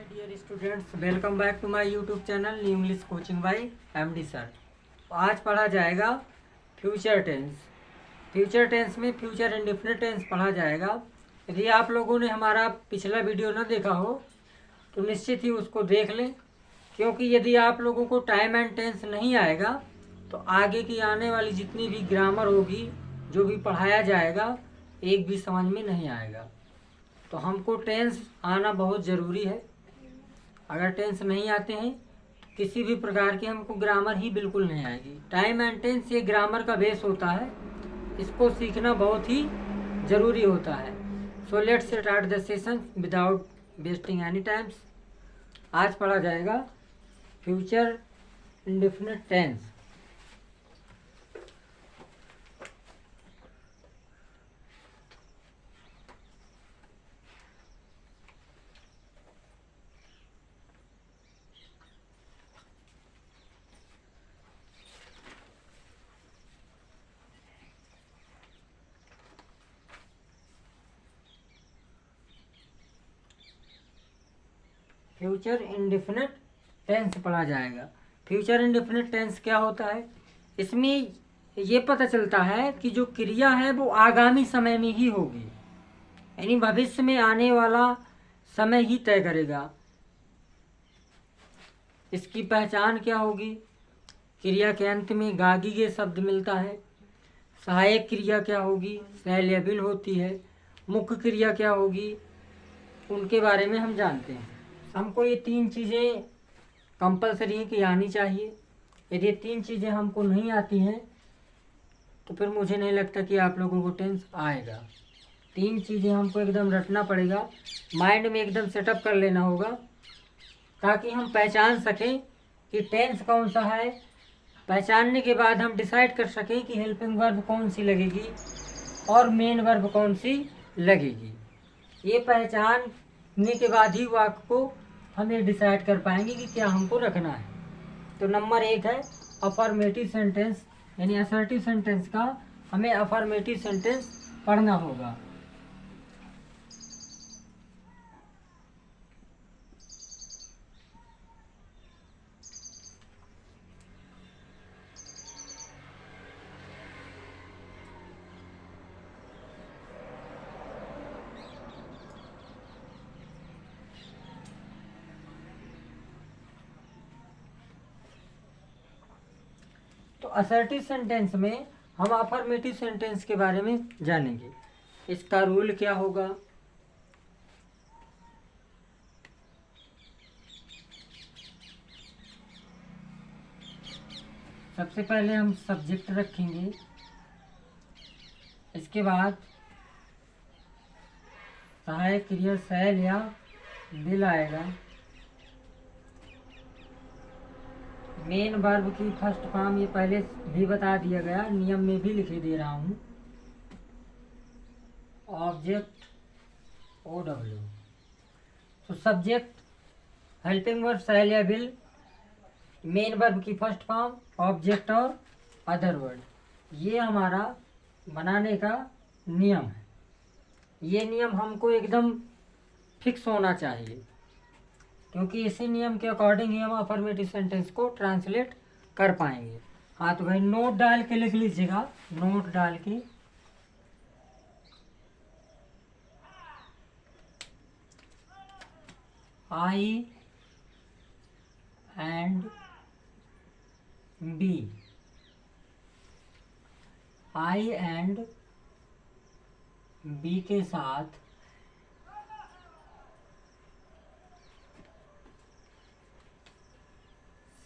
Dear students, welcome back to my YouTube channel new English coaching by MD sir. आज पढ़ा जाएगा future tense. Future tense में future indefinite tense पढ़ा जाएगा। यदि आप लोगों ने हमारा पिछला वीडियो ना देखा हो तो निश्चित ही उसको देख लें, क्योंकि यदि आप लोगों को टाइम एंड टेंस नहीं आएगा तो आगे की आने वाली जितनी भी ग्रामर होगी, जो भी पढ़ाया जाएगा, एक भी समझ में नहीं आएगा। तो हमको टेंस आना बहुत ज़रूरी है। अगर टेंस नहीं आते हैं तो किसी भी प्रकार की हमको ग्रामर ही बिल्कुल नहीं आएगी। टाइम एंड टेंस ये ग्रामर का बेस होता है, इसको सीखना बहुत ही ज़रूरी होता है। So let's start the session without wasting any times. आज पढ़ा जाएगा future indefinite tense. Future indefinite tense पढ़ा जाएगा। फ्यूचर इंडेफिनिट टेंस क्या होता है? इसमें ये पता चलता है कि जो क्रिया है वो आगामी समय में ही होगी, यानी भविष्य में आने वाला समय ही तय करेगा। इसकी पहचान क्या होगी? क्रिया के अंत में गागी के शब्द मिलता है। सहायक क्रिया क्या होगी? शैल या बिल होती है। मुख्य क्रिया क्या होगी? उनके बारे में हम जानते हैं। हमको ये तीन चीज़ें कंपलसरी है कि आनी चाहिए। यदि ये तीन चीज़ें हमको नहीं आती हैं तो फिर मुझे नहीं लगता कि आप लोगों को टेंस आएगा। तीन चीज़ें हमको एकदम रटना पड़ेगा, माइंड में एकदम सेटअप कर लेना होगा, ताकि हम पहचान सकें कि टेंस कौन सा है। पहचानने के बाद हम डिसाइड कर सकें कि हेल्पिंग वर्ब कौन सी लगेगी और मेन वर्ब कौन सी लगेगी। ये पहचानने के बाद ही वाक्य को हम ये डिसाइड कर पाएंगे कि क्या हमको रखना है। तो नंबर 1 है अफर्मेटिव सेंटेंस, यानी असर्टिव सेंटेंस का हमें अफर्मेटिव सेंटेंस पढ़ना होगा। तो असर्टिव सेंटेंस में हम अफर्मेटिव सेंटेंस के बारे में जानेंगे। इसका रूल क्या होगा? सबसे पहले हम सब्जेक्ट रखेंगे, इसके बाद सहायक क्रिया शैल या बिल आएगा। मेन वर्ब की फर्स्ट फॉर्म ये पहले भी बता दिया गया, नियम में भी लिखे दे रहा हूँ। Object OW। तो सब्जेक्ट हेल्पिंग वर्ब शैल या बिल, मेन वर्ब की फर्स्ट फॉर्म, ऑब्जेक्ट और अदर वर्ड, ये हमारा बनाने का नियम है। ये नियम हमको एकदम फिक्स होना चाहिए, क्योंकि इसी नियम के अकॉर्डिंग ही हम अफर्मेटिव सेंटेंस को ट्रांसलेट कर पाएंगे। हाँ तो भाई नोट डाल के लिख लीजिएगा, नोट डाल के। I and B, I and B के साथ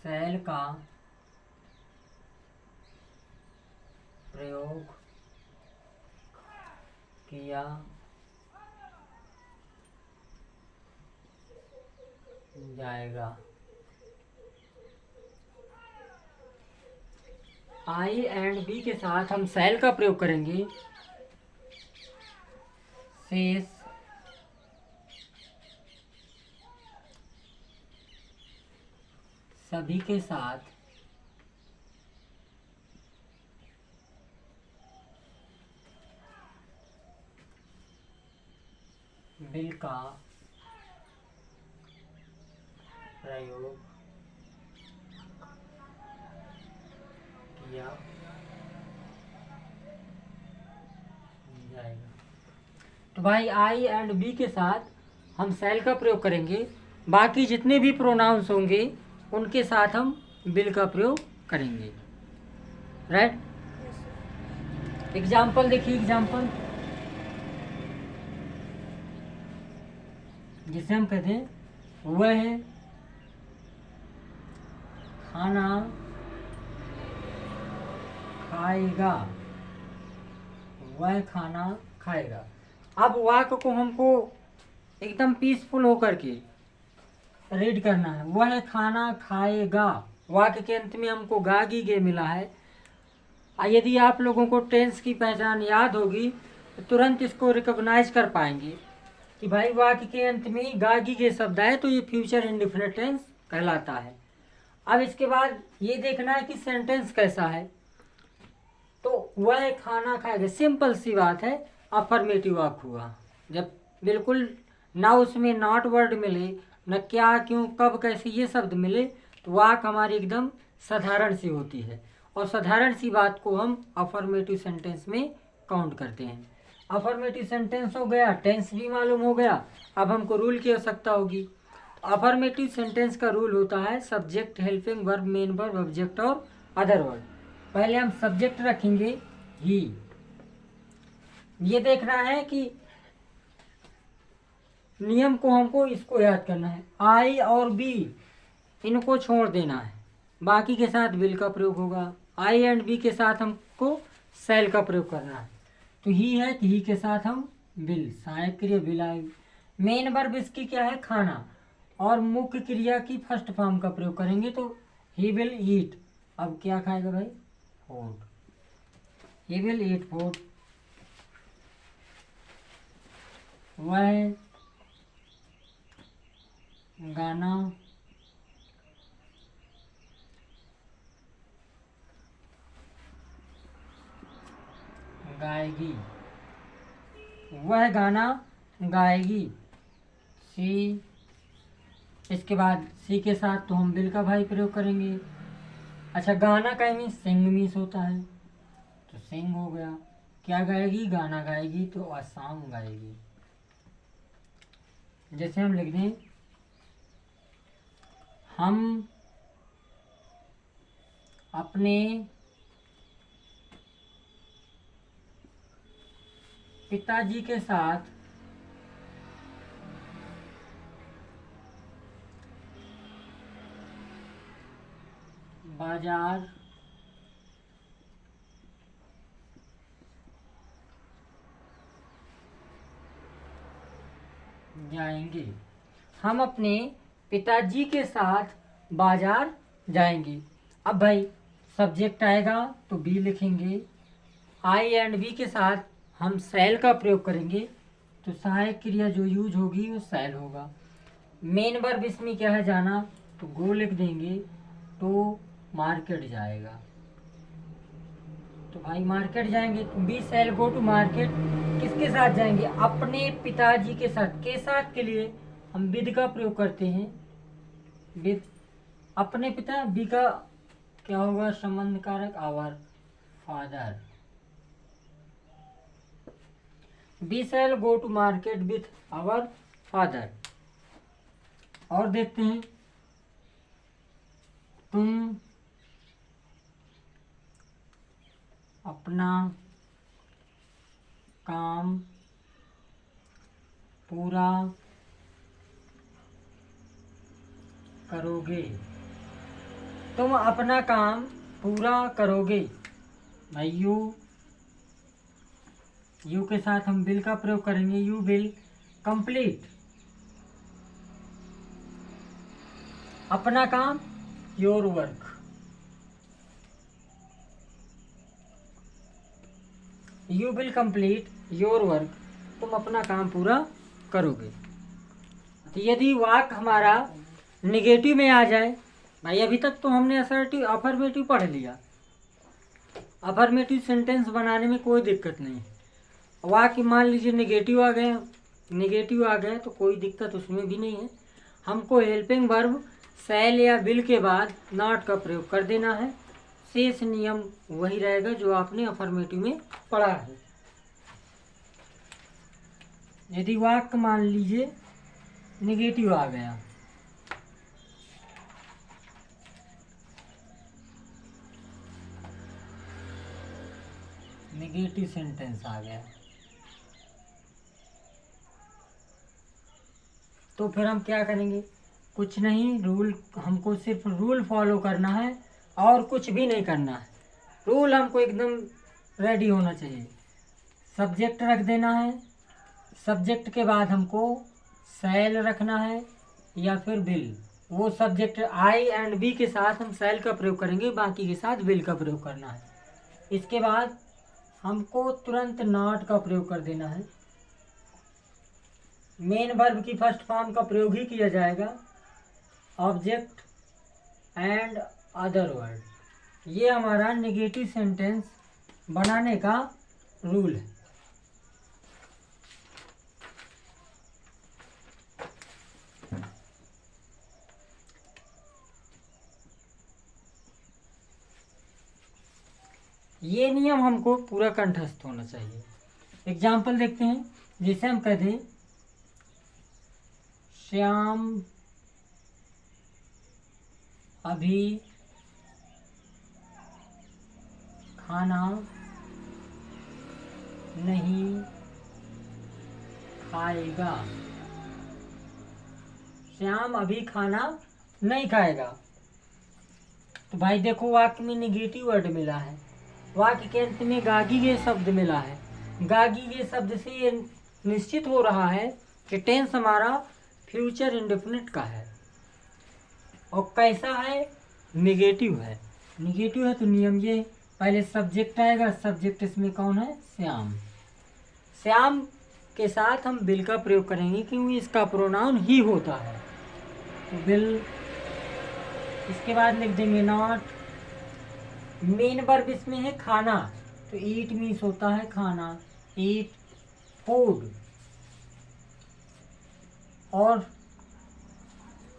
शैल का प्रयोग किया जाएगा। आई एंड बी के साथ हम शैल का प्रयोग करेंगे। शेष सभी के साथ बिल का प्रयोग किया जाएगा। तो भाई आई एंड बी के साथ हम शैल का प्रयोग करेंगे, बाकी जितने भी प्रोनाउंस होंगे उनके साथ हम विल का प्रयोग करेंगे। राइट। एग्जाम्पल देखिए, एग्जाम्पल जिसे हम कहते हैं वह खाना खाएगा, वह खाना खाएगा। अब वाक्य को हमको एकदम पीसफुल होकर के रीड करना है। वह खाना खाएगा, वाक्य के अंत में हमको गागी गे मिला है। यदि आप लोगों को टेंस की पहचान याद होगी तो तुरंत इसको रिकॉग्नाइज कर पाएंगे कि भाई वाक्य के अंत में गागी गे शब्द है तो ये फ्यूचर इंडेफिनिट टेंस कहलाता है। अब इसके बाद ये देखना है कि सेंटेंस कैसा है। तो वह खाना खाएगा, सिंपल सी बात है, अफर्मेटिव वाक्य हुआ। जब बिल्कुल ना उसमें नॉट वर्ड मिले, न क्या क्यों कब कैसे ये शब्द मिले, तो वाक्य हमारी एकदम साधारण सी होती है। और साधारण सी बात को हम अफर्मेटिव सेंटेंस में काउंट करते हैं। अफर्मेटिव सेंटेंस हो गया, टेंस भी मालूम हो गया। अब हमको रूल की आवश्यकता होगी। अफर्मेटिव सेंटेंस का रूल होता है subject, helping verb, main verb, object और अदर वर्ड। पहले हम सब्जेक्ट रखेंगे ही। ये देखना है कि नियम को हमको इसको याद करना है, आई और बी इनको छोड़ देना है, बाकी के साथ विल का प्रयोग होगा। आई एंड बी के साथ हमको शैल का प्रयोग करना है। तो ही है कि ही के साथ हम विल, सहायक क्रिया विल आई। मेन वर्ब इसकी क्या है, खाना, और मुख्य क्रिया की फर्स्ट फॉर्म का प्रयोग करेंगे तो ही विल ईट। अब क्या खाएगा भाई, food, he will eat food. वह गाना गाएगी, वह गाना गाएगी। सी, इसके बाद सी के साथ तो हम विल का भाई प्रयोग करेंगे। अच्छा, गाना का मीन्स सिंग मीन्स होता है, तो सिंग हो गया। क्या गाएगी, गाना गाएगी, तो अ सॉन्ग गाएगी। जैसे हम लिख दें, हम अपने पिताजी के साथ बाजार जाएंगे। हम अपने पिताजी के साथ बाजार जाएंगे। अब भाई सब्जेक्ट आएगा तो बी लिखेंगे। आई एंड बी के साथ हम शैल का प्रयोग करेंगे, तो सहायक क्रिया जो यूज होगी वो शैल होगा। मेन वर्ब इसमें क्या है, जाना, तो गो लिख देंगे, तो मार्केट जाएगा। तो भाई मार्केट जाएंगे, तो we shall go to market. किसके साथ जाएंगे, अपने पिताजी के साथ। के साथ के लिए हम विद का प्रयोग करते हैं, विद अपने पिता। बी का क्या होगा, संबंध कारक our father. We shall go to market with our father. और देखते हैं, तुम अपना काम पूरा करोगे, तुम अपना काम पूरा करोगे। भाई यू के साथ हम विल का प्रयोग करेंगे, यू विल कंप्लीट अपना काम, your work. You will complete your work, तुम अपना काम पूरा करोगे। तो यदि वाक्य हमारा निगेटिव में आ जाए, भाई अभी तक तो हमने असर्टिव अफर्मेटिव पढ़ लिया, अफर्मेटिव सेंटेंस बनाने में कोई दिक्कत नहीं। वाक्य मान लीजिए निगेटिव आ गया, तो कोई दिक्कत उसमें भी नहीं है। हमको हेल्पिंग वर्ब शैल या बिल के बाद नॉट का प्रयोग कर देना है। शेष नियम वही रहेगा जो आपने अफर्मेटिव में पढ़ा है। यदि वाक्य मान लीजिए निगेटिव आ गया, नेगेटिव सेंटेंस आ गया, तो फिर हम क्या करेंगे? कुछ नहीं, रूल हमको सिर्फ रूल फॉलो करना है और कुछ भी नहीं करना है। रूल हमको एकदम रेडी होना चाहिए। सब्जेक्ट रख देना है, सब्जेक्ट के बाद हमको शैल रखना है या फिर विल। वो सब्जेक्ट आई एंड बी के साथ हम शैल का प्रयोग करेंगे, बाकी के साथ विल का प्रयोग करना है। इसके बाद हमको तुरंत नॉट का प्रयोग कर देना है। मेन वर्ब की फर्स्ट फॉर्म का प्रयोग ही किया जाएगा, ऑब्जेक्ट एंड अदर वर्ड। ये हमारा नेगेटिव सेंटेंस बनाने का रूल है। ये नियम हमको पूरा कंठस्थ होना चाहिए। एग्जाम्पल देखते हैं। जैसे हम कह दें श्याम अभी खाना नहीं खाएगा। श्याम अभी खाना नहीं खाएगा। तो भाई देखो, वाक्य में निगेटिव वर्ड मिला है, वाक्य के अंत में गागी शब्द मिला है। गागी शब्द से ये निश्चित हो रहा है कि टेंस हमारा फ्यूचर इंडेफिनिट का है और कैसा है? निगेटिव है। निगेटिव है तो नियम ये, पहले सब्जेक्ट आएगा, सब्जेक्ट इसमें कौन है? श्याम। श्याम के साथ हम बिल का प्रयोग करेंगे क्योंकि इसका प्रोनाउन ही होता है, तो बिल। इसके बाद लिख देंगे नॉट। मेन वर्ब इसमें है खाना, तो ईट मीन्स होता है खाना, ईट फूड। और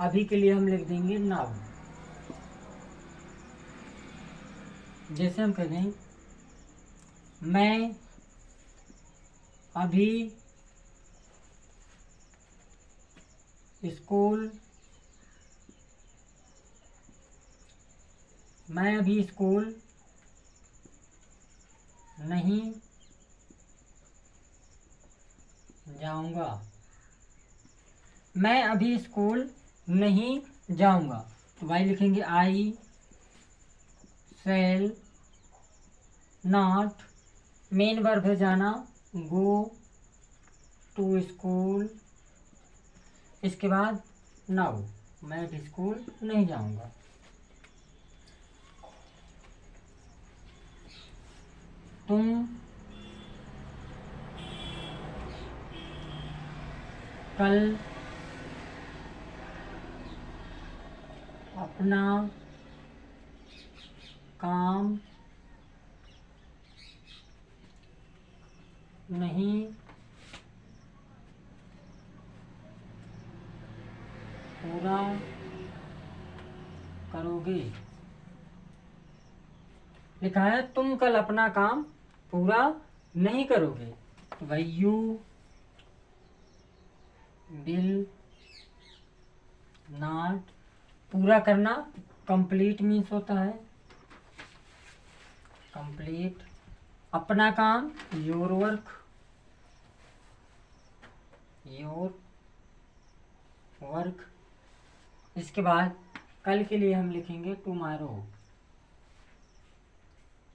अभी के लिए हम लिख देंगे नाउ। जैसे हम कह दें मैं अभी स्कूल नहीं जाऊंगा। मैं अभी स्कूल नहीं जाऊंगा, तो भाई लिखेंगे आई शैल नॉट। मेन वर्ब है जाना, गो टू स्कूल। इसके बाद नाउ, मैं अभी स्कूल नहीं जाऊंगा। तुम कल अपना काम नहीं पूरा करोगे। लिखा है तुम कल अपना काम पूरा नहीं करोगे, तो भाई यू विल नॉट। पूरा करना कंप्लीट मीन्स होता है, कंप्लीट। अपना काम योर वर्क, योर वर्क। इसके बाद कल के लिए हम लिखेंगे टुमारो।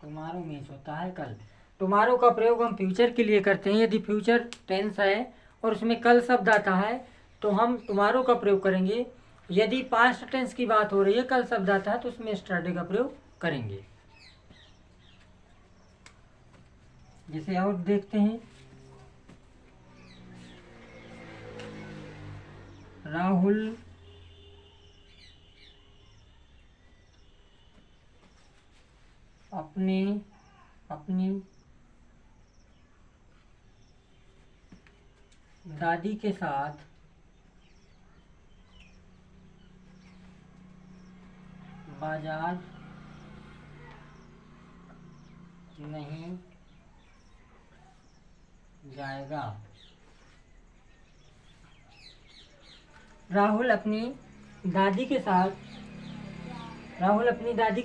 टुमारो मीन्स होता है कल। टुमारो का प्रयोग हम फ्यूचर के लिए करते हैं। यदि फ्यूचर टेंस है और उसमें कल शब्द आता है तो हम टुमारो का प्रयोग करेंगे। यदि पास्ट टेंस की बात हो रही है, कल शब्द आता है, तो उसमें स्टरडे का प्रयोग करेंगे। जैसे और देखते हैं, राहुल अपनी दादी के साथ बाजार नहीं जाएगा। राहुल अपनी दादी के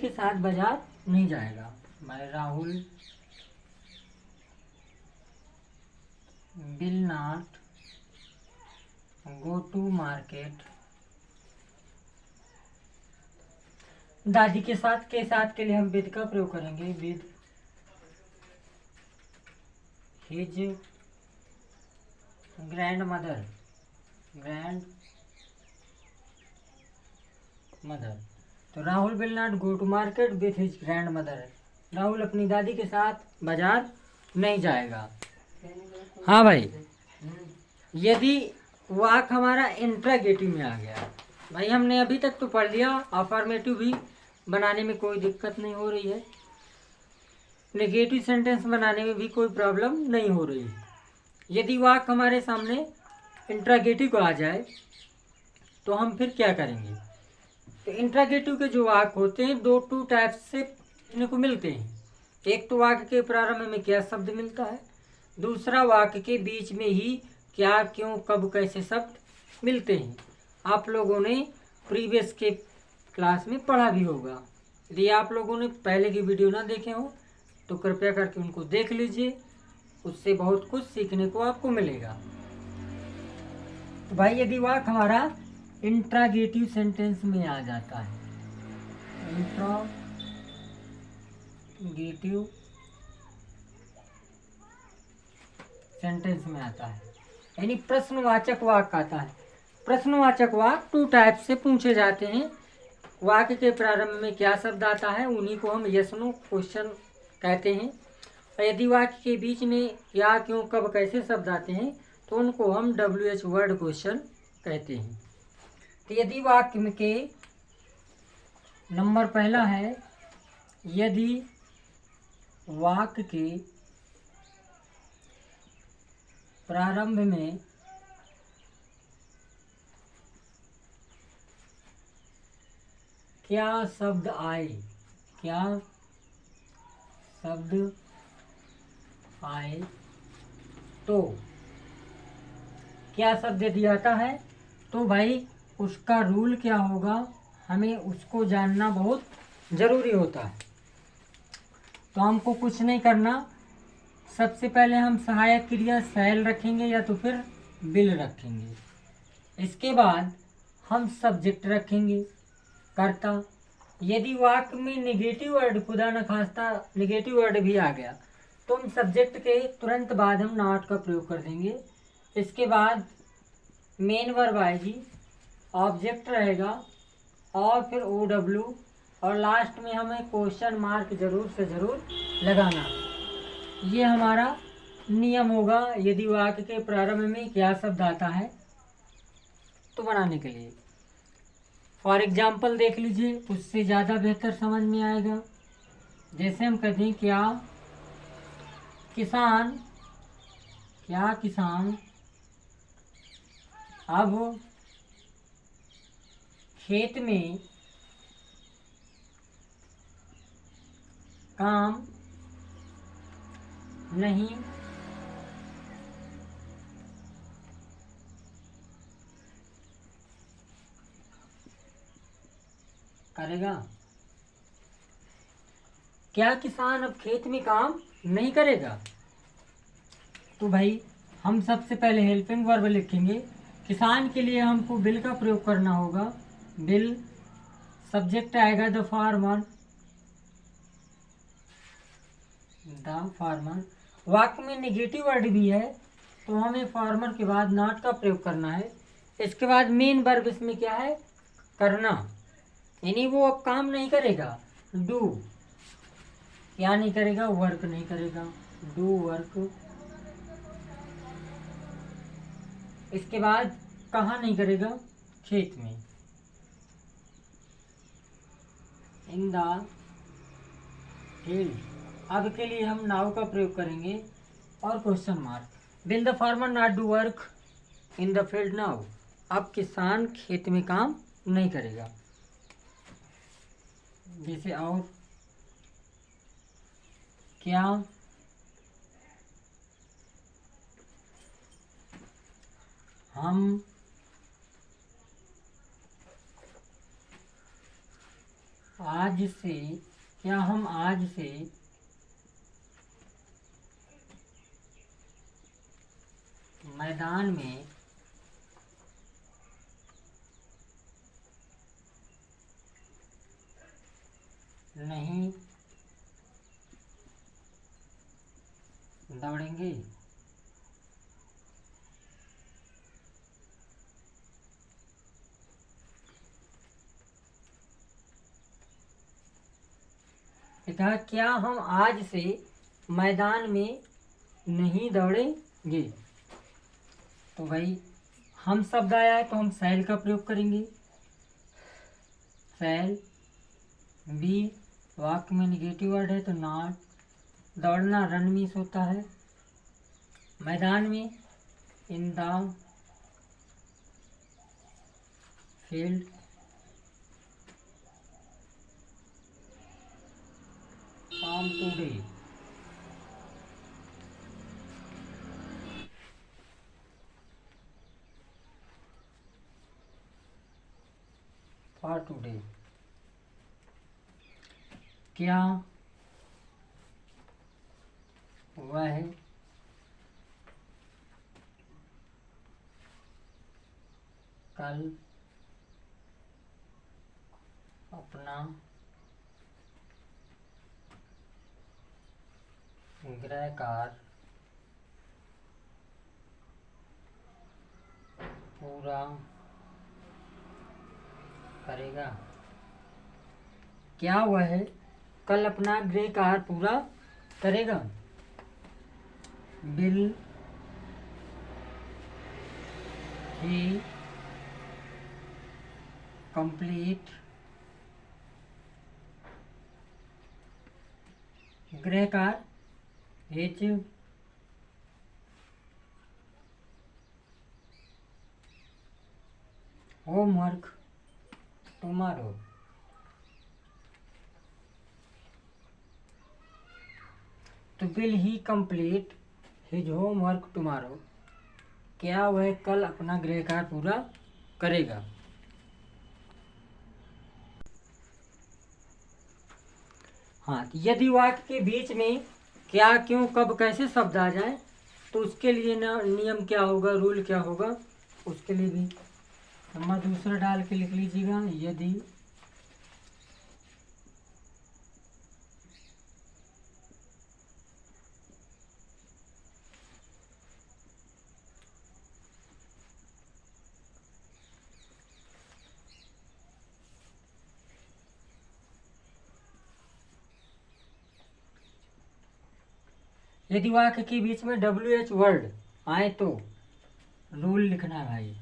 साथ बाजार नहीं जाएगा। भाई Rahul will not go to market. दादी के साथ के लिए हम विद का प्रयोग करेंगे, विद हिज ग्रैंड मदर। तो Rahul will not go to market with his grandmother. Rahul अपनी दादी के साथ बाजार नहीं जाएगा। हाँ भाई, यदि वाक हमारा इंट्रागेटिव में आ गया, भाई हमने अभी तक तो पढ़ लिया, अफर्मेटिव भी बनाने में कोई दिक्कत नहीं हो रही है, नेगेटिव सेंटेंस बनाने में भी कोई प्रॉब्लम नहीं हो रही है। यदि वाक हमारे सामने इंट्रागेटिव को आ जाए तो हम फिर क्या करेंगे? तो इंट्रागेटिव के जो वाक होते हैं दो टाइप से देखने को मिलते हैं। एक तो वाक्य के प्रारंभ में क्या शब्द मिलता है, दूसरा वाक्य के बीच में ही क्या, क्यों, कब, कैसे शब्द मिलते हैं। आप लोगों ने प्रीवियस के क्लास में पढ़ा भी होगा। यदि आप लोगों ने पहले की वीडियो ना देखे हो तो कृपया करके उनको देख लीजिए, उससे बहुत कुछ सीखने को आपको मिलेगा। तो भाई यदि वाक्य हमारा इंट्रागेटिव सेंटेंस में आ जाता है, इंट्रागेटिव सेंटेंस में आता है, यानी प्रश्नवाचक वाक्य आता है। प्रश्नवाचक वाक्य टू टाइप से पूछे जाते हैं। वाक्य के प्रारंभ में क्या शब्द आता है उन्हीं को हम यस नो क्वेश्चन कहते हैं। और यदि वाक्य के बीच में क्या, क्यों, कब, कैसे शब्द आते हैं तो उनको हम WH वर्ड क्वेश्चन कहते हैं। तो यदि वाक्य में के नंबर पहला है, यदि वाक्य के प्रारंभ में क्या शब्द आए, क्या शब्द आए तो, क्या शब्द यदि आता है तो भाई उसका रूल क्या होगा, हमें उसको जानना बहुत ज़रूरी होता है। तो हमको कुछ नहीं करना, सबसे पहले हम सहायक क्रिया शैल रखेंगे या तो फिर विल रखेंगे। इसके बाद हम सब्जेक्ट रखेंगे, कर्ता। यदि वाक्य में नेगेटिव वर्ड, खुदा न खास्ता नेगेटिव वर्ड भी आ गया तो हम सब्जेक्ट के तुरंत बाद हम नॉट का प्रयोग कर देंगे। इसके बाद मेन वर्ब आएगी, ऑब्जेक्ट रहेगा और फिर OW, और लास्ट में हमें क्वेश्चन मार्क जरूर से जरूर लगाना। ये हमारा नियम होगा यदि वाक्य के प्रारंभ में क्या शब्द आता है तो बनाने के लिए। फॉर एग्जाम्पल देख लीजिए, उससे ज़्यादा बेहतर समझ में आएगा। जैसे हम कहते हैं क्या किसान अब खेत में काम नहीं करेगा। क्या किसान अब खेत में काम नहीं करेगा? तो भाई हम सबसे पहले हेल्पिंग वर्ब लिखेंगे। किसान के लिए हमको विल का प्रयोग करना होगा, विल। सब्जेक्ट आएगा द फार्मर, वाक्य में नेगेटिव वर्ड भी है तो हमें फार्मर के बाद नॉट का प्रयोग करना है। इसके बाद मेन वर्ब इसमें क्या है, करना, यानी वो अब काम नहीं करेगा, डू। क्या नहीं करेगा? वर्क नहीं करेगा, डू वर्क। इसके बाद कहाँ नहीं करेगा? खेत में, इन द फील्ड। अब के लिए हम नाउ का प्रयोग करेंगे और question mark. Will the farmer not do work in the field now? अब किसान खेत में काम नहीं करेगा। जैसे और क्या हम आज से क्या हम आज से मैदान में नहीं दौड़ेंगे। कहा क्या हम आज से मैदान में नहीं दौड़ेंगे। तो भाई हम शब्द आया है तो हम शैल का प्रयोग करेंगे। शैल बी वाक्य में निगेटिव वर्ड है तो नॉट। दौड़ना रन मीन्स होता है। मैदान में in the field. Form today for today. क्या वह कल अपना गृह कार्य पूरा करेगा। क्या वह कल अपना गृह कार्य पूरा करेगा। विल ही कंप्लीट गृह कार्य हिज होमवर्क टुमारो। तो will he complete his homework tomorrow. क्या वह कल अपना गृह कार्य पूरा करेगा। हाँ, यदि वाक्य के बीच में क्या क्यों कब कैसे शब्द आ जाए तो उसके लिए ना नियम क्या होगा, रूल क्या होगा, उसके लिए भी नंबर दूसरा डाल के लिख लीजिएगा। यदि वाक्य के बीच में WH वर्ड आए तो रूल लिखना है भाई।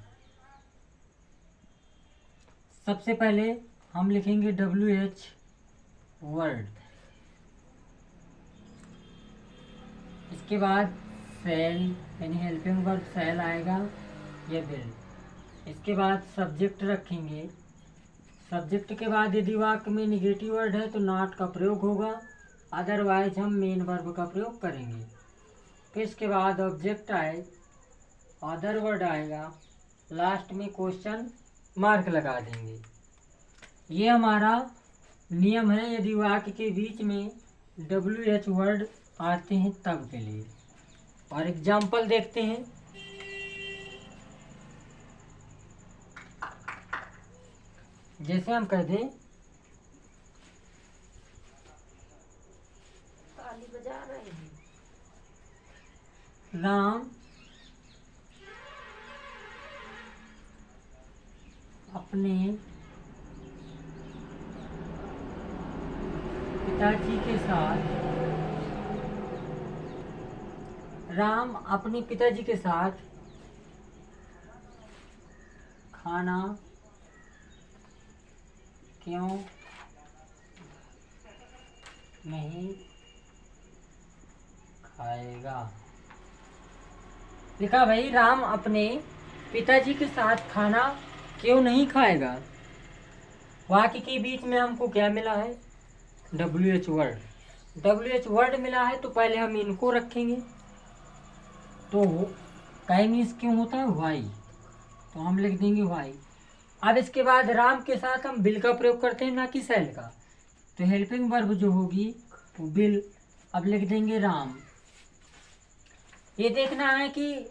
सबसे पहले हम लिखेंगे WH वर्ड, इसके बाद शैल यानी हेल्पिंग वर्ब शैल आएगा या विल। इसके बाद सब्जेक्ट रखेंगे। सब्जेक्ट के बाद यदि वाक्य में निगेटिव वर्ड है तो नॉट का प्रयोग होगा, अदरवाइज हम मेन वर्ब का प्रयोग करेंगे। फिर इसके बाद ऑब्जेक्ट आए, अदर वर्ड आएगा, लास्ट में क्वेश्चन मार्क लगा देंगे। ये हमारा नियम है यदि वाक्य के बीच में WH वर्ड आते हैं तब के लिए। और एग्जाम्पल देखते हैं। जैसे हम कह दें ताली बजा रहे हैं, राम अपने पिताजी के साथ खाना क्यों नहीं खाएगा। लिखा भाई राम अपने पिताजी के साथ खाना क्यों नहीं खाएगा। वाक्य के बीच में हमको क्या मिला है, WH वर्ड। WH वर्ड मिला है तो पहले हम इनको रखेंगे, तो काइनेस क्यों होता है वाई, तो हम लिख देंगे वाई। अब इसके बाद राम के साथ हम बिल का प्रयोग करते हैं, ना कि सेल का, तो हेल्पिंग वर्ब जो होगी वो बिल। अब लिख देंगे राम। ये देखना है कि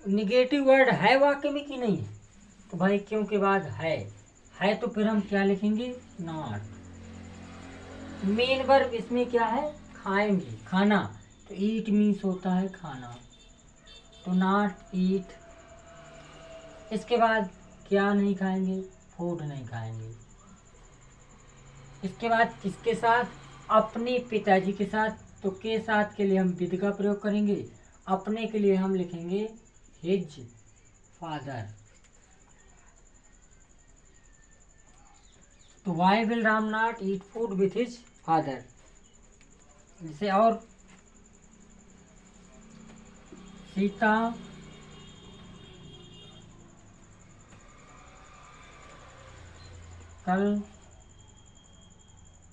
निगेटिव वर्ड है वाक्य में कि नहीं है, तो भाई क्यों के बाद है तो फिर हम क्या लिखेंगे, नॉट। मेन वर्ब इसमें क्या है, खाएंगे, खाना, तो ईट मीन्स होता है खाना, तो नॉट ईट। इसके बाद क्या नहीं खाएंगे, फूड नहीं खाएंगे। इसके बाद किसके साथ, अपने पिताजी के साथ, तो के साथ के लिए हम विद का प्रयोग करेंगे, अपने के लिए हम लिखेंगे हिज फादर। तो why will Ram not eat food with his father. जैसे और सीता कल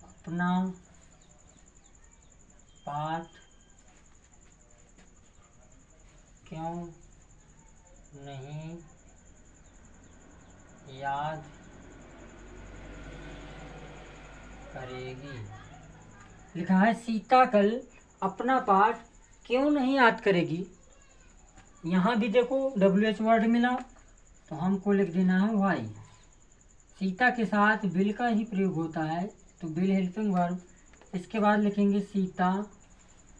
अपना पाठ क्यों नहीं याद करेगी। लिखा है सीता कल अपना पाठ क्यों नहीं याद करेगी। यहाँ भी देखो WH वर्ड मिला, तो हमको लिख देना है वाई। सीता के साथ बिल का ही प्रयोग होता है, तो बिल हेल्पिंग वर्ब। इसके बाद लिखेंगे सीता।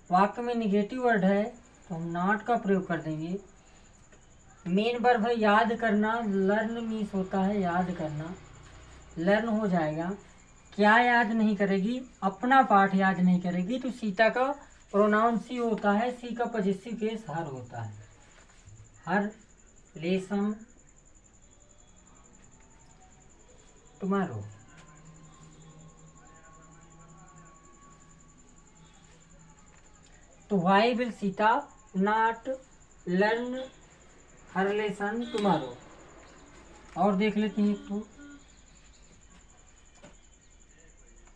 वाक्य में निगेटिव वर्ड है तो हम नॉट का प्रयोग कर देंगे। मेन वर्ब है याद करना, लर्न मीन्स होता है याद करना, लर्न हो जाएगा। क्या याद नहीं करेगी, अपना पाठ याद नहीं करेगी, तो सीता का प्रोनाउन सी होता है, सी का पॉजेसिव केस हर होता है, हर लेसन टुमारो। तो why will Sita not learn her lesson tomorrow. और देख लेते हैं, तो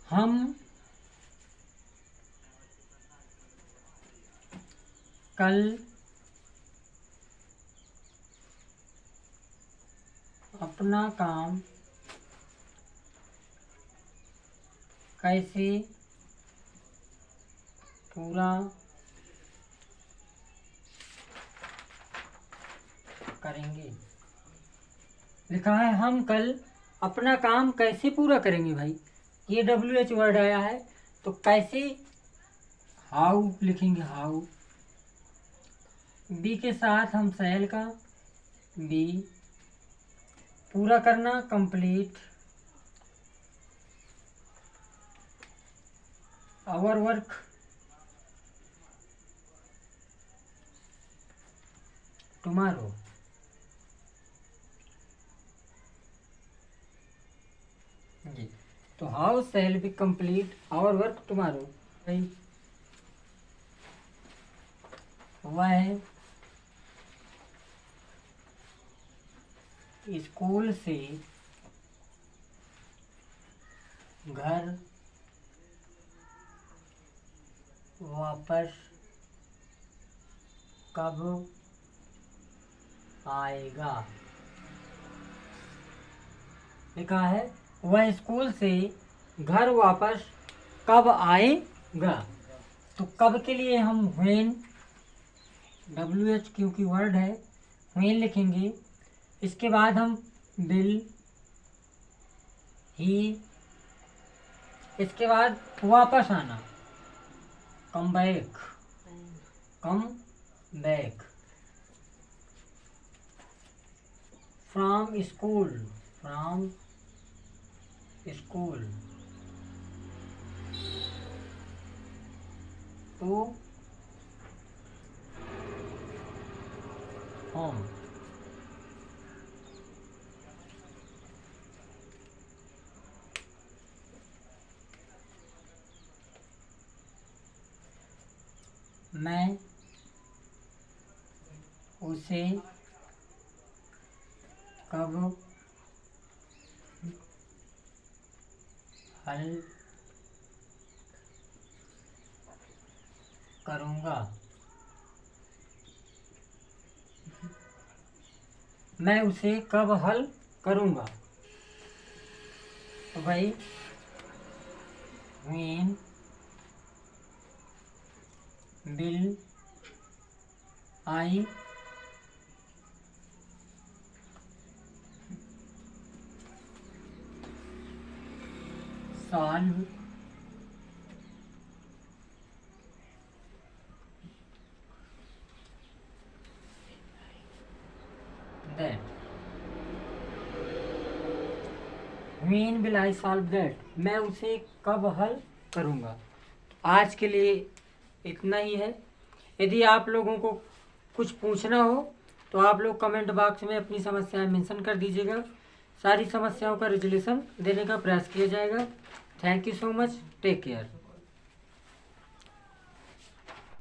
हम कल अपना काम कैसे पूरा करेंगे। लिखा है हम कल अपना काम कैसे पूरा करेंगे। भाई ये WH वर्ड आया है, तो कैसे, हाउ लिखेंगे, हाउ। बी के साथ हम सैल का बी, पूरा करना कंप्लीट, आवर वर्क टुमारो। जी, तो how shall we complete our work tomorrow. भाई वह स्कूल से घर वापस कब आएगा। लिखा है वह स्कूल से घर वापस कब आएगा, तो कब के लिए हम व्हेन, WH क्योंकि वर्ड है, व्हेन लिखेंगे। इसके बाद हम विल, ही, इसके बाद वापस आना, come back, come back, from school, from school to home. मैं उसे कब हल करूँगा। मैं उसे कब हल करूँगा। तो भाई when will I solve that। When will I solve that? मैं उसे कब हल करूँगा। आज के लिए इतना ही है। यदि आप लोगों को कुछ पूछना हो तो आप लोग कमेंट बॉक्स में अपनी समस्याएं मेंशन कर दीजिएगा। सारी समस्याओं का रिजोल्यूशन देने का प्रयास किया जाएगा। Thank you so much. Take care.